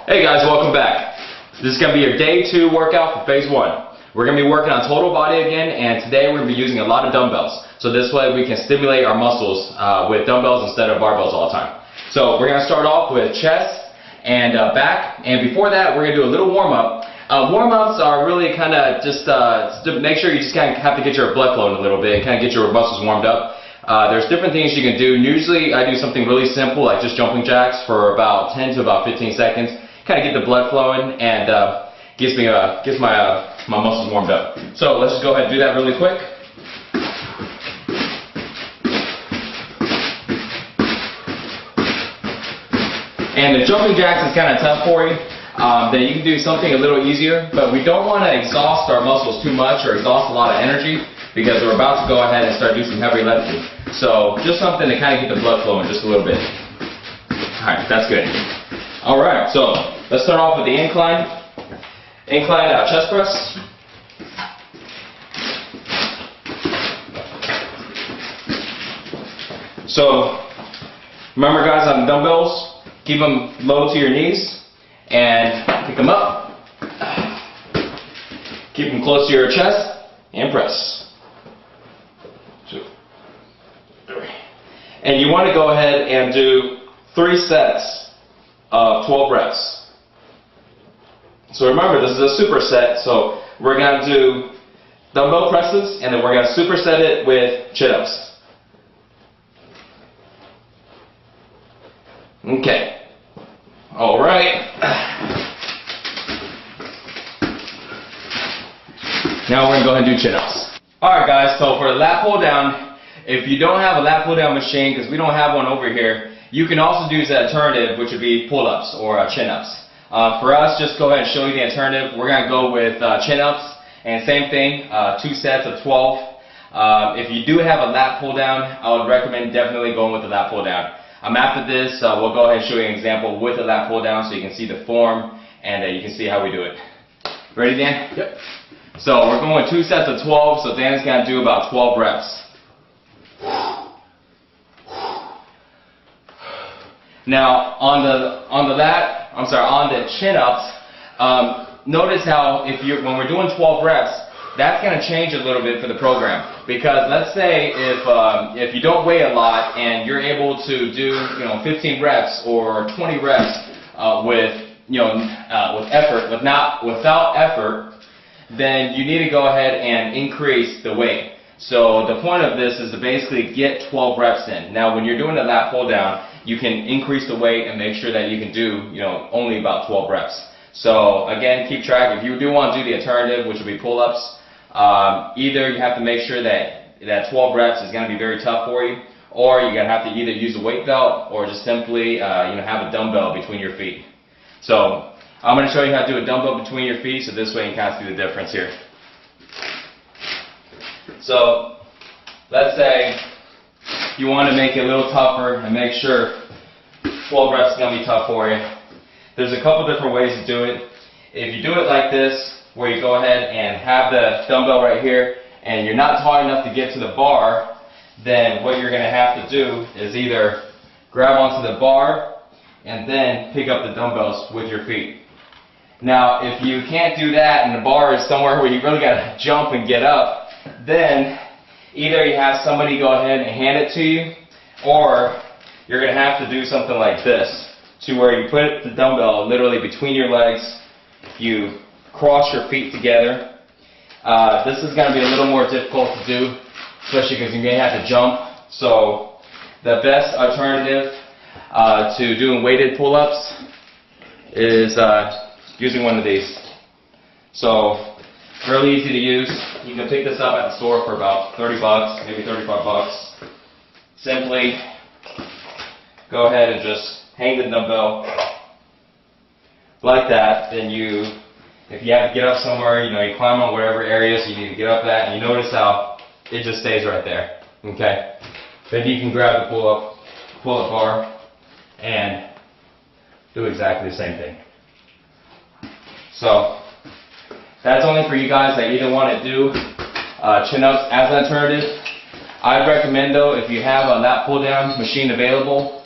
Hey guys, welcome back. This is going to be your day 2 workout for phase 1. We're going to be working on total body again, and today we're going to be using a lot of dumbbells. So this way we can stimulate our muscles with dumbbells instead of barbells all the time. So we're going to start off with chest and back, and before that we're going to do a little warm-up. Warm-ups are really kind of just to make sure you just kind of have to get your blood flowing a little bit and kind of get your muscles warmed up. There's different things you can do. Usually I do something really simple like just jumping jacks for about 10 to about 15 seconds. Kind of get the blood flowing and gets my muscles warmed up. So let's just go ahead and do that really quick. And the jumping jacks is kind of tough for you. Then you can do something a little easier, but we don't want to exhaust our muscles too much or exhaust a lot of energy because we're about to go ahead and start doing some heavy lifting. So just something to kind of get the blood flowing just a little bit. Alright, that's good. Alright, so let's start off with the incline chest press. So remember guys, on the dumbbells, keep them low to your knees and pick them up. Keep them close to your chest and press. 2, 3. And you want to go ahead and do 3 sets of 12 reps. So remember, this is a superset, so we're going to do dumbbell presses and then we're going to superset it with chin-ups. Okay. Alright. Now we're going to go ahead and do chin-ups. Alright guys, so for the lat pull down, if you don't have a lat pull down machine, because we don't have one over here, you can also use the alternative, which would be pull-ups or chin-ups. For us, just go ahead and show you the alternative. We're going to go with chin-ups, and same thing, 2 sets of 12. If you do have a lat pull down, I would recommend definitely going with the lat pull down. After this, we'll go ahead and show you an example with the lat pull down so you can see the form and you can see how we do it. Ready, Dan? Yep. So we're going with 2 sets of 12, so Dan's going to do about 12 reps. Now on the chin-ups, notice how when we're doing 12 reps, that's going to change a little bit for the program. Because let's say if you don't weigh a lot and you're able to do 15 reps or 20 reps with effort, without effort, then you need to go ahead and increase the weight. So the point of this is to basically get 12 reps in. Now when you're doing the lat pull down, you can increase the weight and make sure that you can do only about 12 reps. So again, keep track. If you do want to do the alternative, which would be pull-ups, either you have to make sure that 12 reps is going to be very tough for you, or you're going to have to either use a weight belt or just simply have a dumbbell between your feet. So I'm going to show you how to do a dumbbell between your feet, so this way you can kind of see the difference here. So let's say you want to make it a little tougher and make sure 12 reps is going to be tough for you. There's a couple different ways to do it. If you do it like this, where you go ahead and have the dumbbell right here and you're not tall enough to get to the bar, then what you're going to have to do is either grab onto the bar and then pick up the dumbbells with your feet. Now if you can't do that and the bar is somewhere where you really got to jump and get up, then either you have somebody go ahead and hand it to you, or you're going to have to do something like this, to where you put the dumbbell literally between your legs, you cross your feet together. This is going to be a little more difficult to do, especially because you may have to jump. So the best alternative to doing weighted pull-ups is using one of these. So really easy to use. You can pick this up at the store for about 30 bucks, maybe 35 bucks. Simply go ahead and just hang the dumbbell like that. Then if you have to get up somewhere, you climb on whatever areas you need to get up at, and you notice how it just stays right there. Okay. Then you can grab the pull-up bar and do exactly the same thing. So that's only for you guys that either want to do chin-ups as an alternative. I'd recommend though, if you have a lat pull down machine available,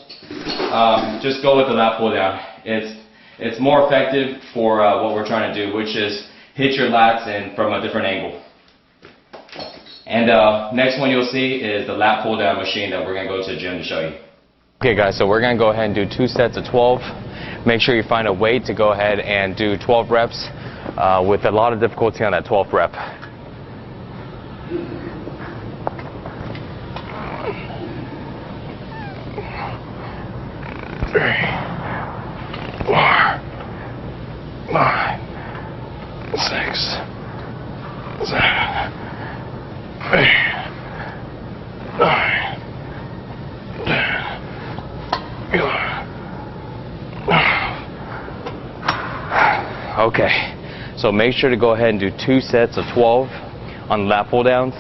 just go with the lat pull down. it's more effective for what we're trying to do, which is hit your lats in from a different angle. And next one you'll see is the lat pull down machine that we're going to go to the gym to show you. Okay guys, so we're going to go ahead and do 2 sets of 12. Make sure you find a weight to go ahead and do 12 reps with a lot of difficulty on that 12th rep. Three, 4, 5, 6, 7, 8, 9, 10, 11. Okay, so make sure to go ahead and do 2 sets of 12 on the lat pull downs,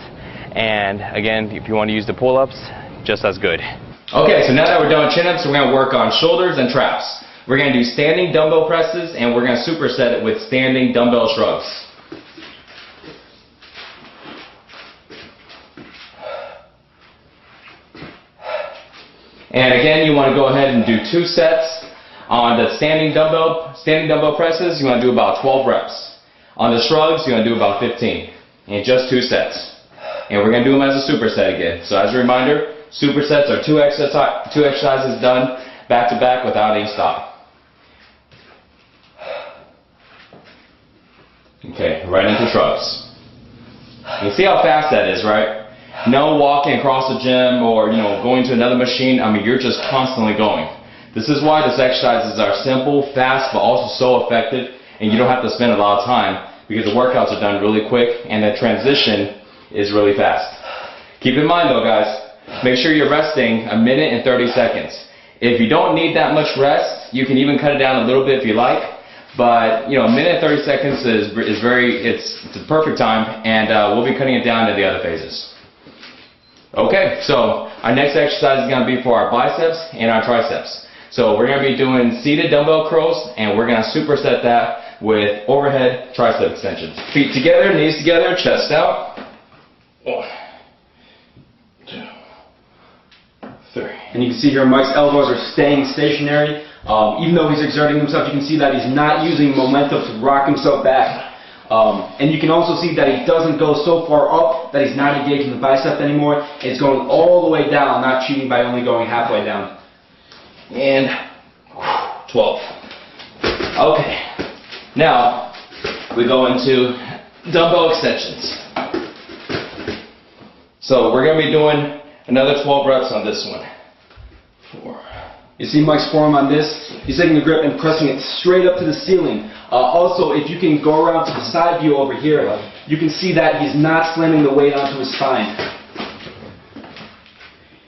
and again, if you want to use the pull-ups, just as good. Okay, so now that we're done with chin-ups, we're going to work on shoulders and traps. We're going to do standing dumbbell presses, and we're going to superset it with standing dumbbell shrugs. And again, you want to go ahead and do 2 sets. On the standing dumbbell presses, you want to do about 12 reps. On the shrugs, you want to do about 15. And just 2 sets. And we're going to do them as a superset again. So as a reminder, supersets are 2 exercises done back to back without any stop. Okay, right into shrugs. You see how fast that is, right? No walking across the gym or going to another machine. I mean, you're just constantly going. This is why these exercises are simple, fast, but also so effective, and you don't have to spend a lot of time because the workouts are done really quick and the transition is really fast. Keep in mind though, guys, make sure you're resting 1 minute and 30 seconds. If you don't need that much rest, you can even cut it down a little bit if you like, but 1 minute and 30 seconds is it's the perfect time, and we'll be cutting it down to the other phases. Okay, so our next exercise is going to be for our biceps and our triceps. So we're going to be doing seated dumbbell curls, and we're going to superset that with overhead tricep extensions. Feet together, knees together, chest out. 1, 2, 3. And you can see here Mike's elbows are staying stationary. Even though he's exerting himself, you can see that he's not using momentum to rock himself back. And you can also see that he doesn't go so far up that he's not engaging the bicep anymore. It's going all the way down, not cheating by only going halfway down. And 12. Okay, now we go into dumbbell extensions. So we're going to be doing another 12 reps on this one. 4. You see Mike's form on this? He's taking the grip and pressing it straight up to the ceiling. Also, if you can go around to the side view over here, you can see that he's not slamming the weight onto his spine.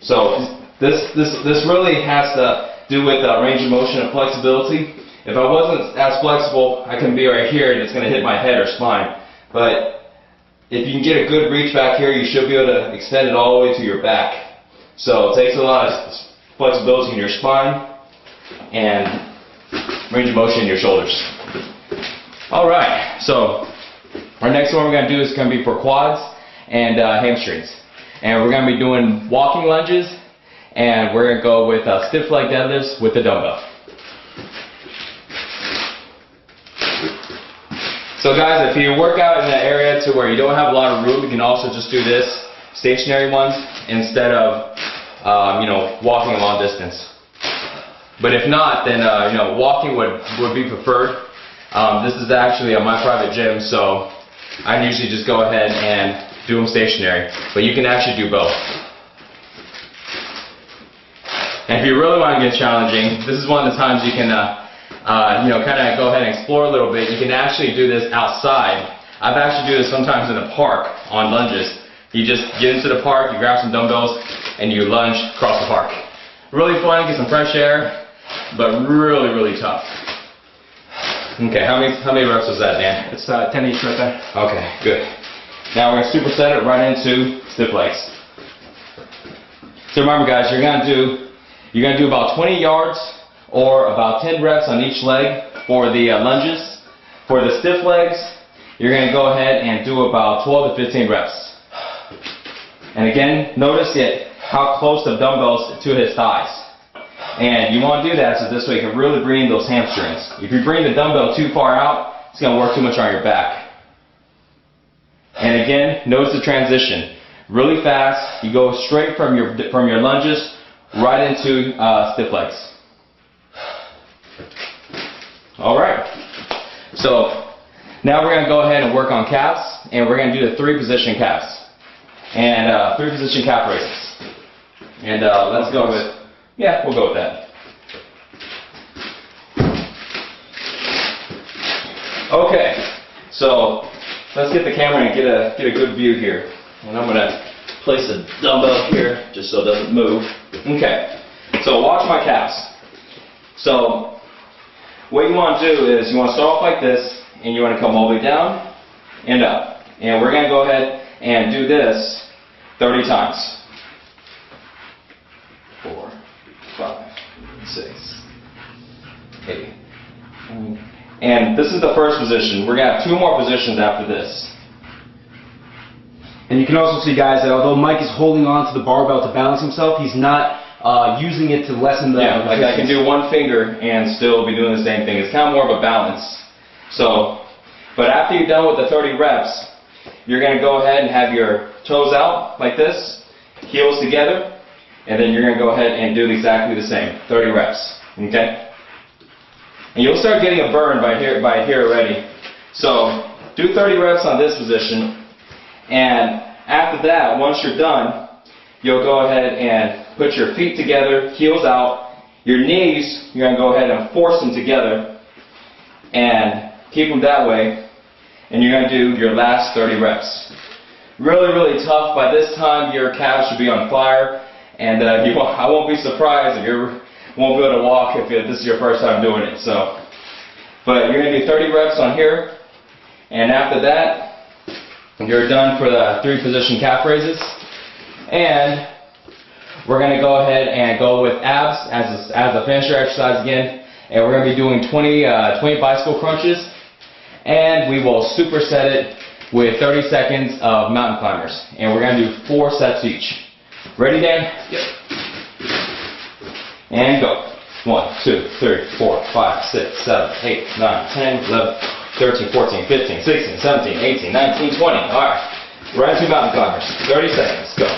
So this really has to do with range of motion and flexibility. If I wasn't as flexible, I can be right here and it's going to hit my head or spine. But if you can get a good reach back here, you should be able to extend it all the way to your back. So it takes a lot of flexibility in your spine and range of motion in your shoulders. Alright, so our next one we're going to do is going to be for quads and hamstrings. And we're going to be doing walking lunges, and we're going to go with stiff leg deadlifts with the dumbbell. So guys, if you work out in an area to where you don't have a lot of room, you can also just do this, stationary ones, instead of walking a long distance. But if not, then walking would be preferred. This is actually my private gym, so I usually just go ahead and do them stationary. But you can actually do both. And if you really want to get challenging, this is one of the times you can kind of go ahead and explore a little bit. You can actually do this outside. I've actually do this sometimes in the park on lunges. You just get into the park, you grab some dumbbells, and you lunge across the park. Really fun, get some fresh air, but really, really tough. Okay, how many reps was that, Dan? It's 10 each right there. Okay, good. Now we're going to superset it right into stiff legs. So remember guys, you're going to do about 20 yards or about 10 reps on each leg for the lunges. For the stiff legs, you're going to go ahead and do about 12 to 15 reps. And again, notice how close the dumbbells to his thighs. And you want to do that so this way you can really bring those hamstrings. If you bring the dumbbell too far out, it's going to work too much on your back. And again, notice the transition. Really fast, you go straight from your lunges right into stiff legs. Alright, so now we're going to go ahead and work on calves, and we're going to do the 3-position calves. And 3-position calf raises. And let's go with, yeah, we'll go with that. Okay, so let's get the camera and get a good view here. And I'm going to place a dumbbell here just so it doesn't move. Okay, so watch my calves. So what you want to do is you want to start off like this, and you want to come all the way down and up. And we're going to go ahead and do this 30 times. 4, 5, 6, 8. And this is the first position. We're going to have 2 more positions after this. And you can also see, guys, that although Mike is holding on to the barbell to balance himself, he's not using it to lessen the resistance. Like I can do one finger and still be doing the same thing. It's kind of more of a balance. So, but after you're done with the 30 reps, you're going to go ahead and have your toes out like this, heels together, and then you're going to go ahead and do exactly the same, 30 reps. Okay? And you'll start getting a burn by here already. So do 30 reps on this position, and after that, once you're done, you'll go ahead and put your feet together, heels out. Your knees, you're going to go ahead and force them together and keep them that way. And you're going to do your last 30 reps. Really, really tough. By this time, your calves should be on fire. And I won't be surprised if you won't be able to walk if this is your first time doing it. So, but you're going to do 30 reps on here. And after that, you're done for the 3-position calf raises. And we're going to go ahead and go with abs as a finisher exercise again. And we're going to be doing 20 bicycle crunches. And we will superset it with 30 seconds of mountain climbers. And we're going to do 4 sets each. Ready, Dan? Yep. And go. 1, 2, 3, 4, 5, 6, 7, 8, 9, 10, 11, 13, 14, 15, 16, 17, 18, 19, 20. Alright. Right into mountain climbers. 30 seconds. Go.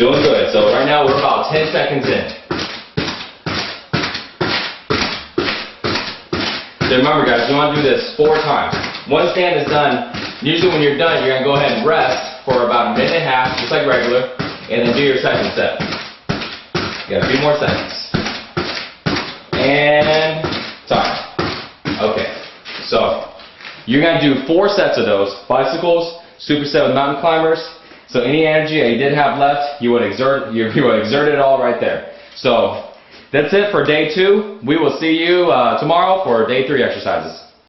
Doing good. So right now we're about 10 seconds in. So remember, guys, you want to do this 4 times. Once Dan is done, usually when you're done, you're going to go ahead and rest for about 1.5 minutes, just like regular, and then do your second set. You got a few more seconds. And time. Okay. So you're going to do 4 sets of those bicycles, superset with mountain climbers. So any energy that you did have left, you would exert it all right there. So that's it for day 2. We will see you tomorrow for day 3 exercises.